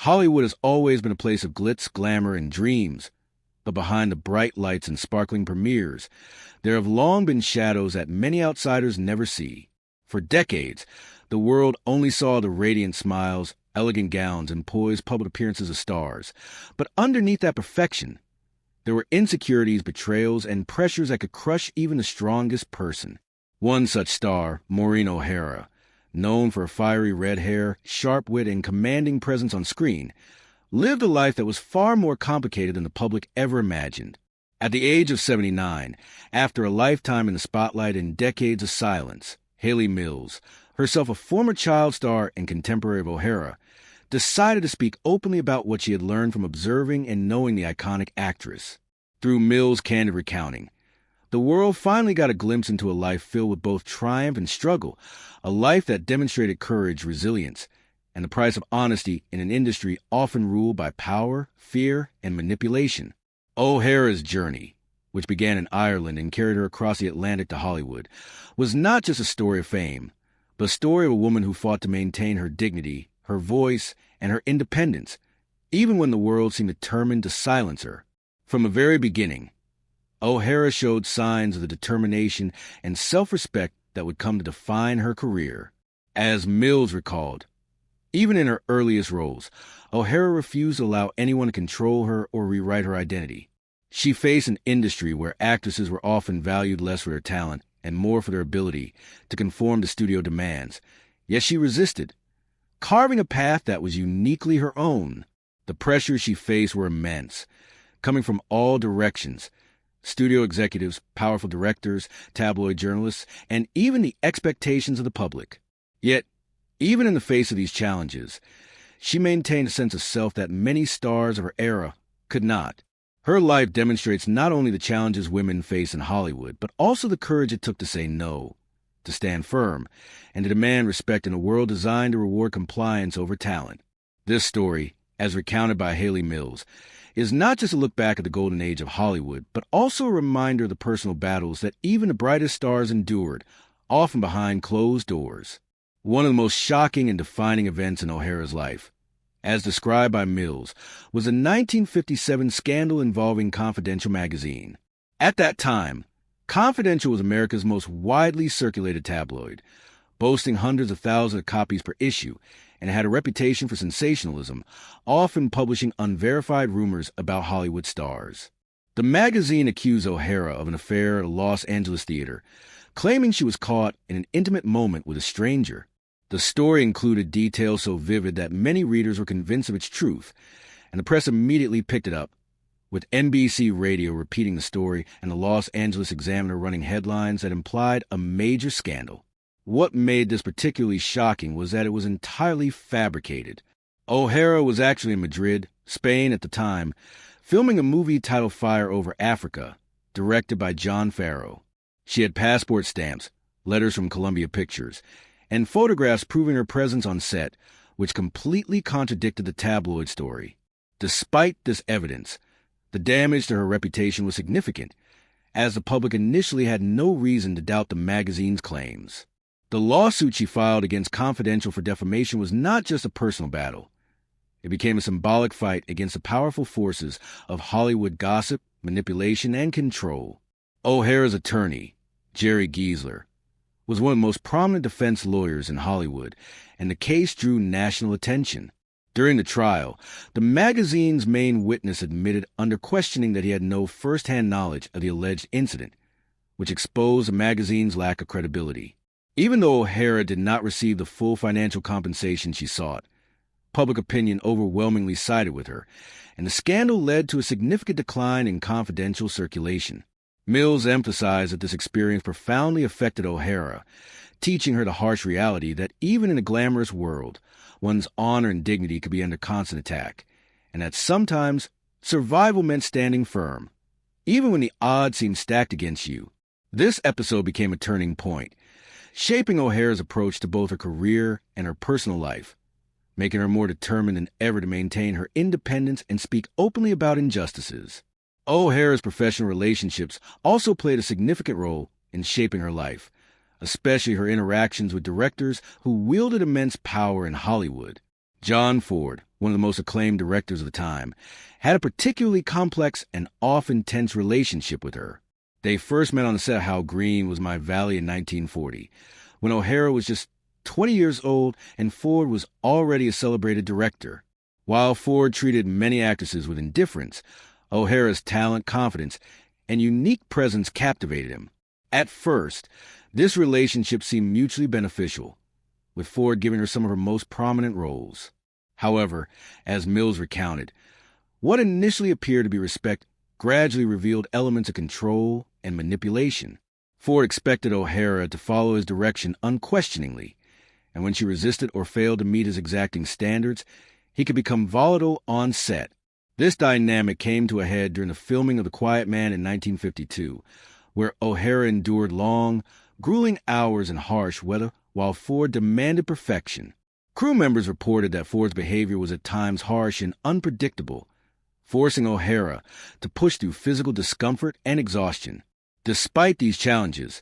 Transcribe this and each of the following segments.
Hollywood has always been a place of glitz, glamour, and dreams, but behind the bright lights and sparkling premieres, there have long been shadows that many outsiders never see. For decades, the world only saw the radiant smiles, elegant gowns, and poised public appearances of stars. But underneath that perfection, there were insecurities, betrayals, and pressures that could crush even the strongest person. One such star, Maureen O'Hara, known for her fiery red hair, sharp wit, and commanding presence on screen, lived a life that was far more complicated than the public ever imagined. At the age of 79, after a lifetime in the spotlight and decades of silence, Hayley Mills, herself a former child star and contemporary of O'Hara, decided to speak openly about what she had learned from observing and knowing the iconic actress. Through Mills' candid recounting, the world finally got a glimpse into a life filled with both triumph and struggle, a life that demonstrated courage, resilience, and the price of honesty in an industry often ruled by power, fear, and manipulation. O'Hara's journey, which began in Ireland and carried her across the Atlantic to Hollywood, was not just a story of fame, but a story of a woman who fought to maintain her dignity, her voice, and her independence, even when the world seemed determined to silence her. From the very beginning, O'Hara showed signs of the determination and self-respect that would come to define her career. As Mills recalled, even in her earliest roles, O'Hara refused to allow anyone to control her or rewrite her identity. She faced an industry where actresses were often valued less for their talent and more for their ability to conform to studio demands. Yet she resisted, carving a path that was uniquely her own. The pressures she faced were immense, coming from all directions: studio executives, powerful directors, tabloid journalists, and even the expectations of the public. Yet, even in the face of these challenges, she maintained a sense of self that many stars of her era could not. Her life demonstrates not only the challenges women face in Hollywood, but also the courage it took to say no, to stand firm, and to demand respect in a world designed to reward compliance over talent. This story, as recounted by Hayley Mills, is not just a look back at the golden age of Hollywood, but also a reminder of the personal battles that even the brightest stars endured, often behind closed doors. One of the most shocking and defining events in O'Hara's life, as described by Mills, was a 1957 scandal involving Confidential magazine. At that time, Confidential was America's most widely circulated tabloid, boasting hundreds of thousands of copies per issue, and had a reputation for sensationalism, often publishing unverified rumors about Hollywood stars. The magazine accused O'Hara of an affair at a Los Angeles theater, claiming she was caught in an intimate moment with a stranger. The story included details so vivid that many readers were convinced of its truth, and the press immediately picked it up, with NBC Radio repeating the story and the Los Angeles Examiner running headlines that implied a major scandal. What made this particularly shocking was that it was entirely fabricated. O'Hara was actually in Madrid, Spain at the time, filming a movie titled Fire Over Africa, directed by John Farrow. She had passport stamps, letters from Columbia Pictures, and photographs proving her presence on set, which completely contradicted the tabloid story. Despite this evidence, the damage to her reputation was significant, as the public initially had no reason to doubt the magazine's claims. The lawsuit she filed against Confidential for defamation was not just a personal battle. It became a symbolic fight against the powerful forces of Hollywood gossip, manipulation, and control. O'Hara's attorney, Jerry Giesler, was one of the most prominent defense lawyers in Hollywood, and the case drew national attention. During the trial, the magazine's main witness admitted under questioning that he had no first-hand knowledge of the alleged incident, which exposed the magazine's lack of credibility. Even though O'Hara did not receive the full financial compensation she sought, public opinion overwhelmingly sided with her, and the scandal led to a significant decline in Confidential circulation. Mills emphasized that this experience profoundly affected O'Hara, teaching her the harsh reality that even in a glamorous world, one's honor and dignity could be under constant attack, and that sometimes survival meant standing firm, even when the odds seemed stacked against you. This episode became a turning point, shaping O'Hara's approach to both her career and her personal life, making her more determined than ever to maintain her independence and speak openly about injustices. O'Hara's professional relationships also played a significant role in shaping her life, especially her interactions with directors who wielded immense power in Hollywood. John Ford, one of the most acclaimed directors of the time, had a particularly complex and often tense relationship with her. They first met on the set of How Green Was My Valley in 1940, when O'Hara was just 20 years old and Ford was already a celebrated director. While Ford treated many actresses with indifference, O'Hara's talent, confidence, and unique presence captivated him. At first, this relationship seemed mutually beneficial, with Ford giving her some of her most prominent roles. However, as Mills recounted, what initially appeared to be respect gradually revealed elements of control and manipulation. Ford expected O'Hara to follow his direction unquestioningly, and when she resisted or failed to meet his exacting standards, he could become volatile on set. This dynamic came to a head during the filming of The Quiet Man in 1952, where O'Hara endured long, grueling hours in harsh weather while Ford demanded perfection. Crew members reported that Ford's behavior was at times harsh and unpredictable, forcing O'Hara to push through physical discomfort and exhaustion. Despite these challenges,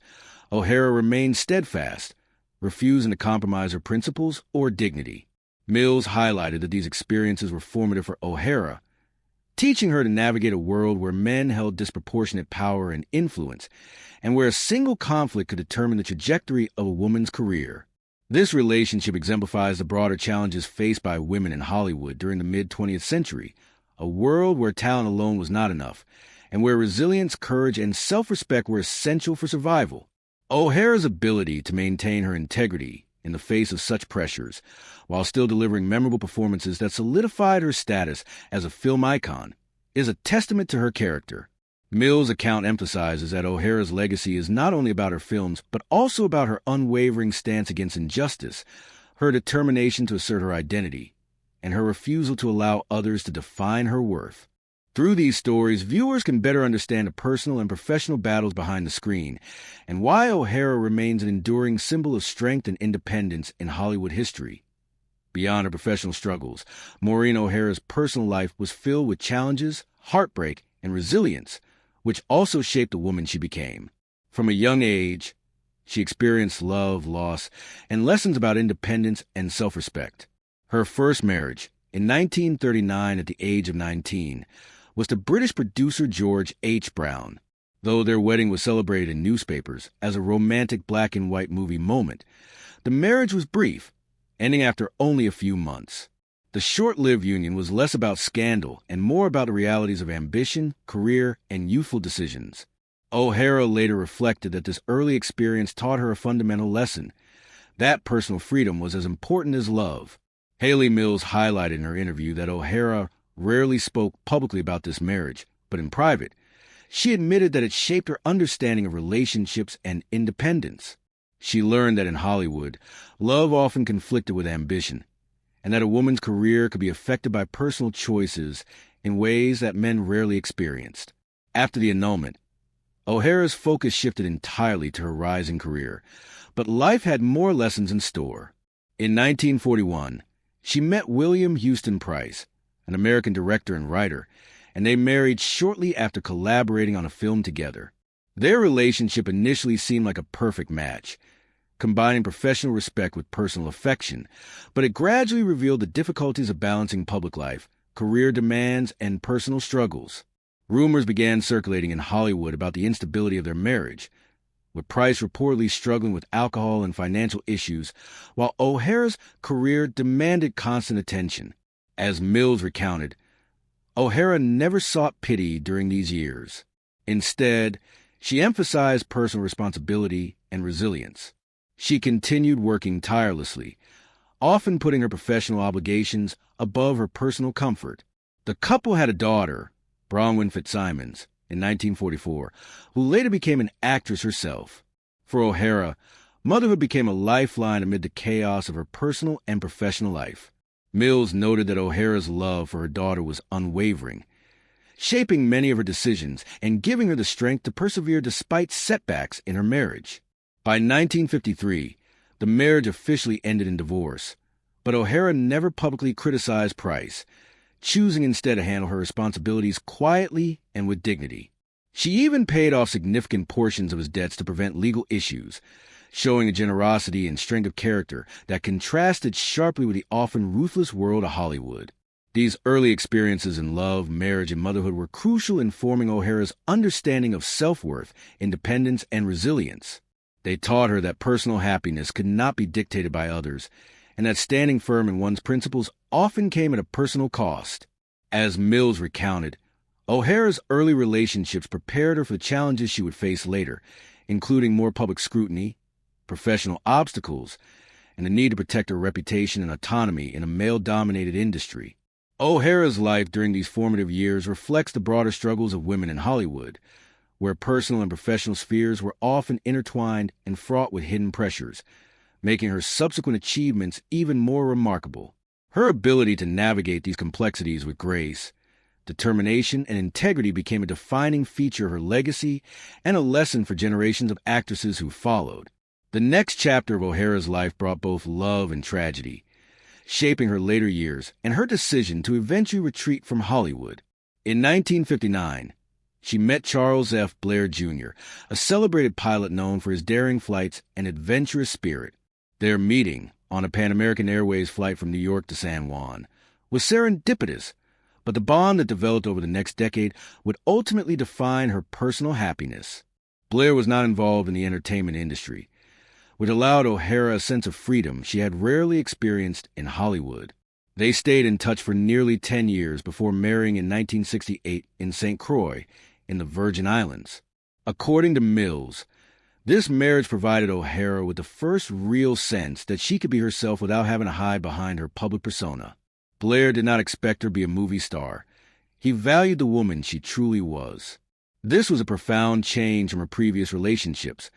O'Hara remained steadfast, refusing to compromise her principles or dignity. Mills highlighted that these experiences were formative for O'Hara, teaching her to navigate a world where men held disproportionate power and influence, and where a single conflict could determine the trajectory of a woman's career. This relationship exemplifies the broader challenges faced by women in Hollywood during the mid-20th century, a world where talent alone was not enough, and where resilience, courage, and self-respect were essential for survival. O'Hara's ability to maintain her integrity in the face of such pressures, while still delivering memorable performances that solidified her status as a film icon, is a testament to her character. Mills' account emphasizes that O'Hara's legacy is not only about her films, but also about her unwavering stance against injustice, her determination to assert her identity, and her refusal to allow others to define her worth. Through these stories, viewers can better understand the personal and professional battles behind the screen, and why O'Hara remains an enduring symbol of strength and independence in Hollywood history. Beyond her professional struggles, Maureen O'Hara's personal life was filled with challenges, heartbreak, and resilience, which also shaped the woman she became. From a young age, she experienced love, loss, and lessons about independence and self-respect. Her first marriage, in 1939 at the age of 19, was to British producer George H. Brown. Though their wedding was celebrated in newspapers as a romantic black-and-white movie moment, the marriage was brief, ending after only a few months. The short-lived union was less about scandal and more about the realities of ambition, career, and youthful decisions. O'Hara later reflected that this early experience taught her a fundamental lesson: that personal freedom was as important as love. Hayley Mills highlighted in her interview that O'Hara rarely spoke publicly about this marriage, but in private, she admitted that it shaped her understanding of relationships and independence. She learned that in Hollywood, love often conflicted with ambition, and that a woman's career could be affected by personal choices in ways that men rarely experienced. After the annulment, O'Hara's focus shifted entirely to her rising career, but life had more lessons in store. In 1941, she met William Houston Price, an American director and writer, and they married shortly after collaborating on a film together. Their relationship initially seemed like a perfect match, combining professional respect with personal affection, but it gradually revealed the difficulties of balancing public life, career demands, and personal struggles. Rumors began circulating in Hollywood about the instability of their marriage, with Price reportedly struggling with alcohol and financial issues, while O'Hara's career demanded constant attention. As Mills recounted, O'Hara never sought pity during these years. Instead, she emphasized personal responsibility and resilience. She continued working tirelessly, often putting her professional obligations above her personal comfort. The couple had a daughter, Bronwyn Fitzsimons, in 1944, who later became an actress herself. For O'Hara, motherhood became a lifeline amid the chaos of her personal and professional life. Mills noted that O'Hara's love for her daughter was unwavering, shaping many of her decisions and giving her the strength to persevere despite setbacks in her marriage. By 1953, the marriage officially ended in divorce, but O'Hara never publicly criticized Price, choosing instead to handle her responsibilities quietly and with dignity. She even paid off significant portions of his debts to prevent legal issues, showing a generosity and strength of character that contrasted sharply with the often ruthless world of Hollywood. These early experiences in love, marriage, and motherhood were crucial in forming O'Hara's understanding of self-worth, independence, and resilience. They taught her that personal happiness could not be dictated by others, and that standing firm in one's principles often came at a personal cost. As Mills recounted, O'Hara's early relationships prepared her for the challenges she would face later, including more public scrutiny, professional obstacles, and the need to protect her reputation and autonomy in a male-dominated industry. O'Hara's life during these formative years reflects the broader struggles of women in Hollywood, where personal and professional spheres were often intertwined and fraught with hidden pressures, making her subsequent achievements even more remarkable. Her ability to navigate these complexities with grace, determination, and integrity became a defining feature of her legacy and a lesson for generations of actresses who followed. The next chapter of O'Hara's life brought both love and tragedy, shaping her later years and her decision to eventually retreat from Hollywood. In 1959, she met Charles F. Blair, Jr., a celebrated pilot known for his daring flights and adventurous spirit. Their meeting, on a Pan American Airways flight from New York to San Juan, was serendipitous, but the bond that developed over the next decade would ultimately define her personal happiness. Blair was not involved in the entertainment industry, which allowed O'Hara a sense of freedom she had rarely experienced in Hollywood. They stayed in touch for nearly 10 years before marrying in 1968 in St. Croix, in the Virgin Islands. According to Mills, this marriage provided O'Hara with the first real sense that she could be herself without having to hide behind her public persona. Blair did not expect her to be a movie star. He valued the woman she truly was. This was a profound change from her previous relationships,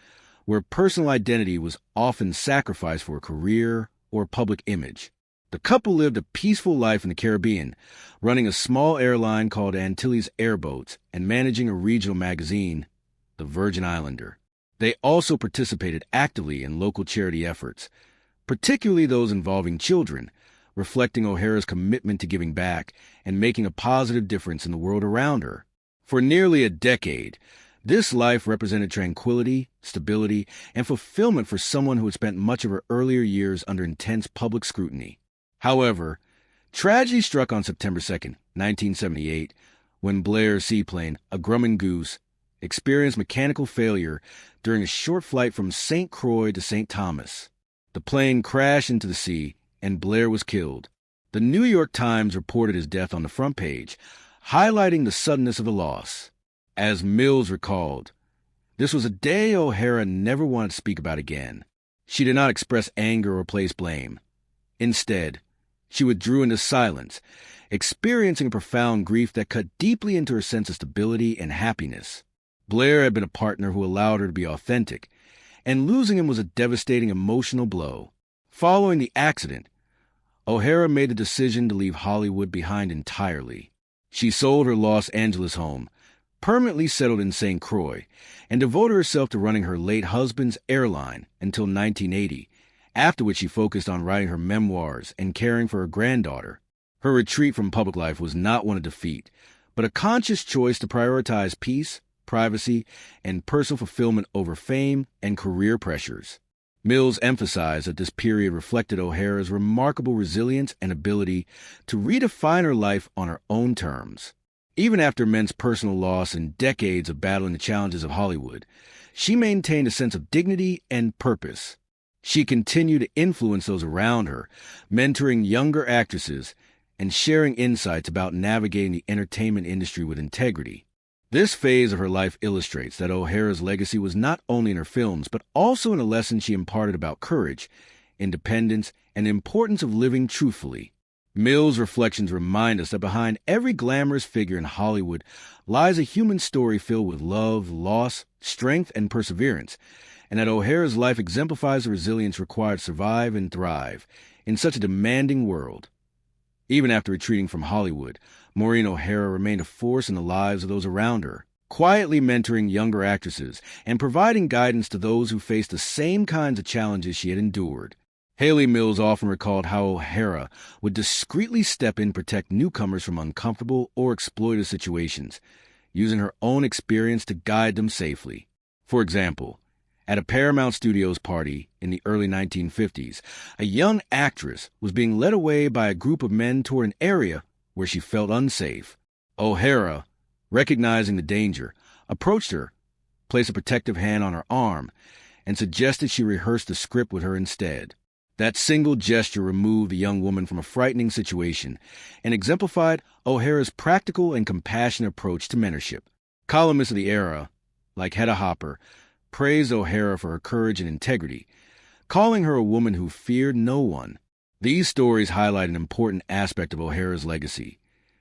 where personal identity was often sacrificed for a career or public image. The couple lived a peaceful life in the Caribbean, running a small airline called Antilles Airboats and managing a regional magazine, The Virgin Islander. They also participated actively in local charity efforts, particularly those involving children, reflecting O'Hara's commitment to giving back and making a positive difference in the world around her. For nearly a decade, this life represented tranquility, stability, and fulfillment for someone who had spent much of her earlier years under intense public scrutiny. However, tragedy struck on September 2, 1978, when Blair's seaplane, a Grumman Goose, experienced mechanical failure during a short flight from St. Croix to St. Thomas. The plane crashed into the sea, and Blair was killed. The New York Times reported his death on the front page, highlighting the suddenness of the loss. As Mills recalled, this was a day O'Hara never wanted to speak about again. She did not express anger or place blame. Instead, she withdrew into silence, experiencing a profound grief that cut deeply into her sense of stability and happiness. Blair had been a partner who allowed her to be authentic, and losing him was a devastating emotional blow. Following the accident, O'Hara made the decision to leave Hollywood behind entirely. She sold her Los Angeles home, permanently settled in St. Croix, and devoted herself to running her late husband's airline until 1980, after which she focused on writing her memoirs and caring for her granddaughter. Her retreat from public life was not one of defeat, but a conscious choice to prioritize peace, privacy, and personal fulfillment over fame and career pressures. Mills emphasized that this period reflected O'Hara's remarkable resilience and ability to redefine her life on her own terms. Even after immense personal loss and decades of battling the challenges of Hollywood, she maintained a sense of dignity and purpose. She continued to influence those around her, mentoring younger actresses and sharing insights about navigating the entertainment industry with integrity. This phase of her life illustrates that O'Hara's legacy was not only in her films, but also in a lesson she imparted about courage, independence, and the importance of living truthfully. Mills' reflections remind us that behind every glamorous figure in Hollywood lies a human story filled with love, loss, strength, and perseverance, and that O'Hara's life exemplifies the resilience required to survive and thrive in such a demanding world. Even after retreating from Hollywood, Maureen O'Hara remained a force in the lives of those around her, quietly mentoring younger actresses and providing guidance to those who faced the same kinds of challenges she had endured. Hayley Mills often recalled how O'Hara would discreetly step in and protect newcomers from uncomfortable or exploitative situations, using her own experience to guide them safely. For example, At a Paramount Studios party in the early 1950s, a young actress was being led away by a group of men toward an area where she felt unsafe. O'Hara, recognizing the danger, approached her, placed a protective hand on her arm, and suggested she rehearse the script with her instead. That single gesture removed the young woman from a frightening situation and exemplified O'Hara's practical and compassionate approach to mentorship. Columnists of the era, like Hedda Hopper, praised O'Hara for her courage and integrity, calling her a woman who feared no one. These stories highlight an important aspect of O'Hara's legacy.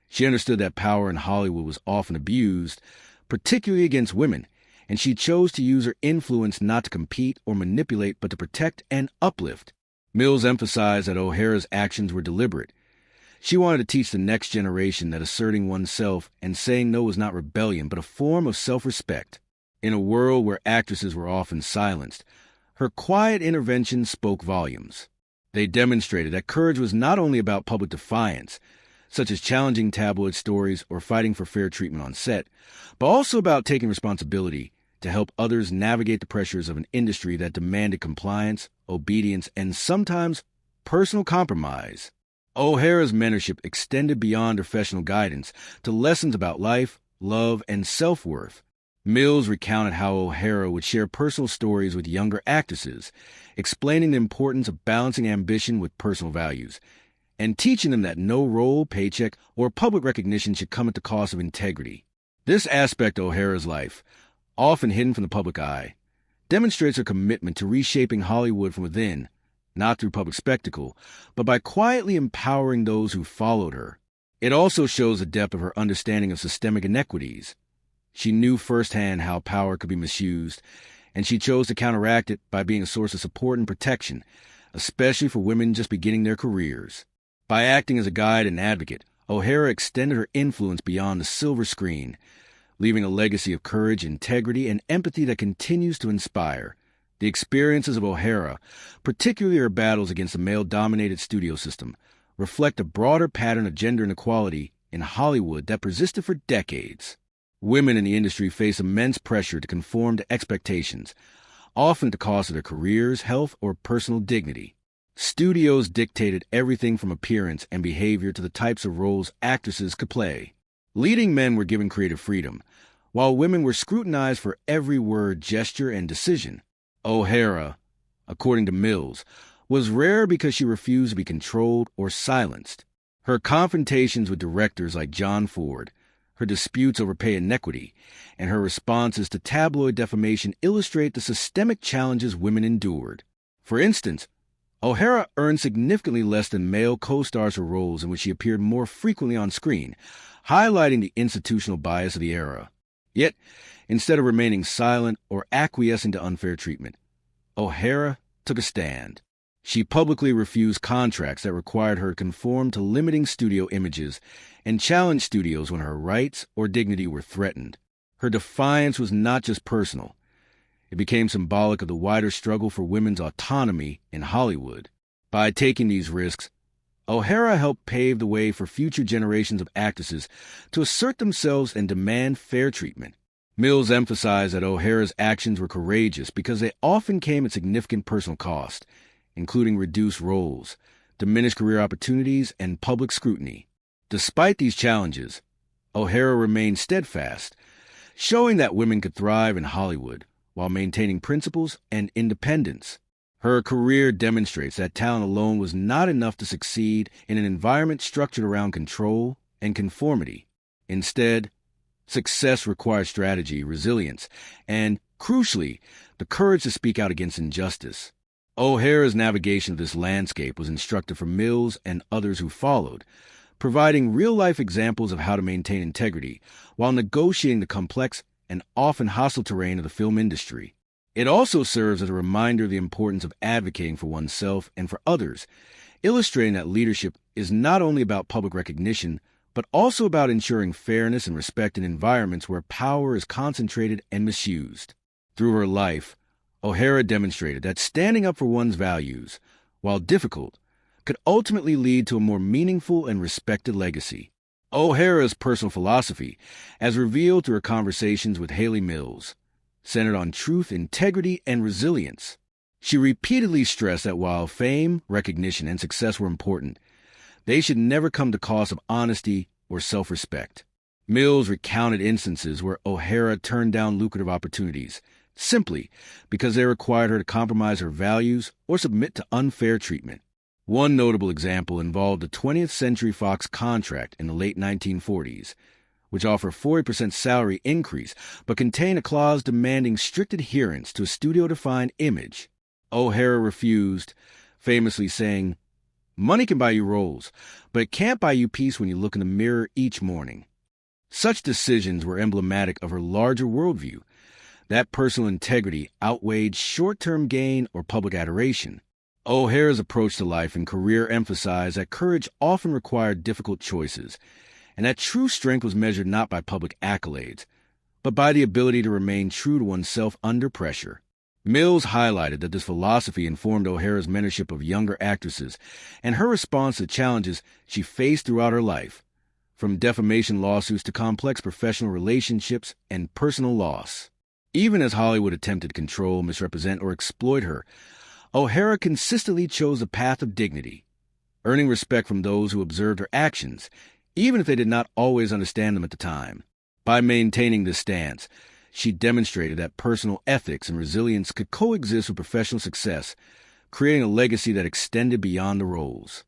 She understood that power in Hollywood was often abused, particularly against women, and she chose to use her influence not to compete or manipulate but to protect and uplift. Mills emphasized that O'Hara's actions were deliberate. She wanted to teach the next generation that asserting oneself and saying no was not rebellion but a form of self-respect. In a world where actresses were often silenced, her quiet interventions spoke volumes. They demonstrated that courage was not only about public defiance, such as challenging tabloid stories or fighting for fair treatment on set, but also about taking responsibility to help others navigate the pressures of an industry that demanded compliance, obedience, and sometimes personal compromise. O'Hara's mentorship extended beyond professional guidance to lessons about life, love, and self-worth. Mills recounted how O'Hara would share personal stories with younger actresses, explaining the importance of balancing ambition with personal values, and teaching them that no role, paycheck, or public recognition should come at the cost of integrity. This aspect of O'Hara's life, often hidden from the public eye, demonstrates her commitment to reshaping Hollywood from within, not through public spectacle, but by quietly empowering those who followed her. It also shows the depth of her understanding of systemic inequities. She knew firsthand how power could be misused, and she chose to counteract it by being a source of support and protection, especially for women just beginning their careers. By acting as a guide and advocate, O'Hara extended her influence beyond the silver screen, leaving a legacy of courage, integrity, and empathy that continues to inspire. The experiences of O'Hara, particularly her battles against the male-dominated studio system, reflect a broader pattern of gender inequality in Hollywood that persisted for decades. Women in the industry face immense pressure to conform to expectations, often at the cost of their careers, health, or personal dignity. Studios dictated everything from appearance and behavior to the types of roles actresses could play. Leading men were given creative freedom, while women were scrutinized for every word, gesture, and decision. O'Hara, according to Mills, was rare because she refused to be controlled or silenced. Her confrontations with directors like John Ford, her disputes over pay inequity, and her responses to tabloid defamation illustrate the systemic challenges women endured. For instance, O'Hara earned significantly less than male co-stars for roles in which she appeared more frequently on screen, highlighting the institutional bias of the era. Yet, instead of remaining silent or acquiescing to unfair treatment, O'Hara took a stand. She publicly refused contracts that required her to conform to limiting studio images and challenged studios when her rights or dignity were threatened. Her defiance was not just personal. It became symbolic of the wider struggle for women's autonomy in Hollywood. By taking these risks, O'Hara helped pave the way for future generations of actresses to assert themselves and demand fair treatment. Mills emphasized that O'Hara's actions were courageous because they often came at significant personal cost, including reduced roles, diminished career opportunities, and public scrutiny. Despite these challenges, O'Hara remained steadfast, showing that women could thrive in Hollywood while maintaining principles and independence. Her career demonstrates that talent alone was not enough to succeed in an environment structured around control and conformity. Instead, success required strategy, resilience, and, crucially, the courage to speak out against injustice. O'Hara's navigation of this landscape was instructive for Mills and others who followed, providing real-life examples of how to maintain integrity while negotiating the complex and often hostile terrain of the film industry. It also serves as a reminder of the importance of advocating for oneself and for others, illustrating that leadership is not only about public recognition, but also about ensuring fairness and respect in environments where power is concentrated and misused. Through her life, O'Hara demonstrated that standing up for one's values, while difficult, could ultimately lead to a more meaningful and respected legacy. O'Hara's personal philosophy, as revealed through her conversations with Hayley Mills, centered on truth, integrity, and resilience. She repeatedly stressed that while fame, recognition, and success were important, they should never come to cost of honesty or self-respect. Mills recounted instances where O'Hara turned down lucrative opportunities, simply because they required her to compromise her values or submit to unfair treatment. One notable example involved a 20th Century Fox contract in the late 1940s, which offered a 40% salary increase but contained a clause demanding strict adherence to a studio-defined image. O'Hara refused, famously saying, "Money can buy you roles, but it can't buy you peace when you look in the mirror each morning." Such decisions were emblematic of her larger worldview, that personal integrity outweighed short-term gain or public adoration. O'Hara's approach to life and career emphasized that courage often required difficult choices, and that true strength was measured not by public accolades, but by the ability to remain true to oneself under pressure. Mills highlighted that this philosophy informed O'Hara's mentorship of younger actresses and her response to challenges she faced throughout her life, from defamation lawsuits to complex professional relationships and personal loss. Even as Hollywood attempted to control, misrepresent, or exploit her, O'Hara consistently chose a path of dignity, earning respect from those who observed her actions, even if they did not always understand them at the time. By maintaining this stance, she demonstrated that personal ethics and resilience could coexist with professional success, creating a legacy that extended beyond the roles.